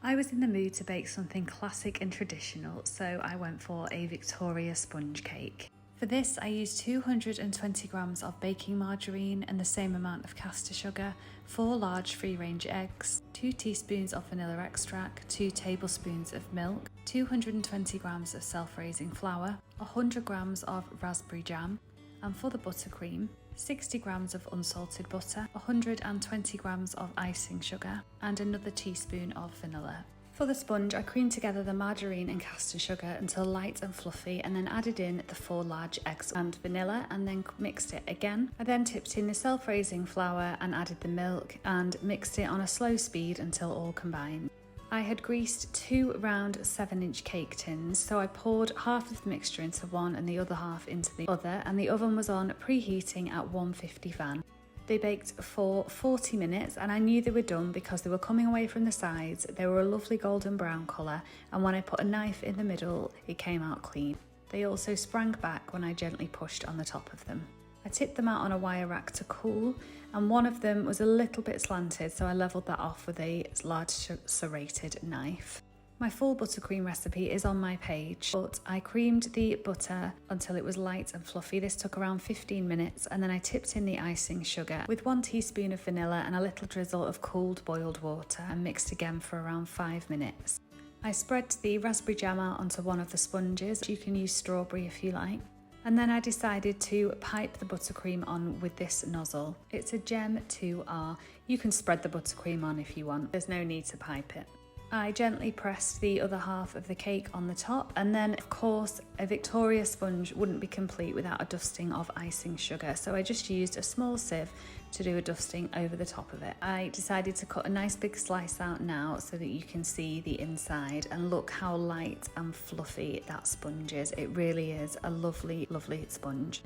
I was in the mood to bake something classic and traditional, so I went for a Victoria sponge cake. For this, I used 220 grams of baking margarine and the same amount of caster sugar, 4 large free-range eggs, 2 teaspoons of vanilla extract, 2 tablespoons of milk, 220 grams of self-raising flour, 100 grams of raspberry jam, and for the buttercream, 60 grams of unsalted butter, 120 grams of icing sugar, and another teaspoon of vanilla. For the sponge, I creamed together the margarine and caster sugar until light and fluffy, and then added in the 4 large eggs and vanilla, and then mixed it again. I then tipped in the self-raising flour and added the milk and mixed it on a slow speed until all combined. I had greased 2 round 7-inch cake tins, so I poured half of the mixture into one and the other half into the other, and the oven was on preheating at 150 fan. They baked for 40 minutes and I knew they were done because they were coming away from the sides. They were a lovely golden brown colour, and when I put a knife in the middle, it came out clean. They also sprang back when I gently pushed on the top of them. I tipped them out on a wire rack to cool, and one of them was a little bit slanted, so I levelled that off with a large serrated knife. My full buttercream recipe is on my page, but I creamed the butter until it was light and fluffy. This took around 15 minutes, and then I tipped in the icing sugar with 1 teaspoon of vanilla and a little drizzle of cooled boiled water, and mixed again for around 5 minutes. I spread the raspberry jam out onto one of the sponges. You can use strawberry if you like. And then I decided to pipe the buttercream on with this nozzle. It's a Gem 2R. You can spread the buttercream on if you want. There's no need to pipe it. I gently pressed the other half of the cake on the top, and then of course a Victoria sponge wouldn't be complete without a dusting of icing sugar, so I just used a small sieve to do a dusting over the top of it. I decided to cut a nice big slice out now so that you can see the inside, and look how light and fluffy that sponge is. It really is a lovely, lovely sponge,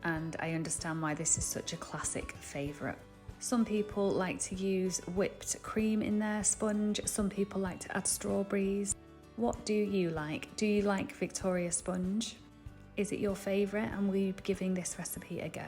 and I understand why this is such a classic favourite. Some people like to use whipped cream in their sponge, some people like to add strawberries. What do you like? Do you like Victoria sponge? Is it your favourite, and will you be giving this recipe a go?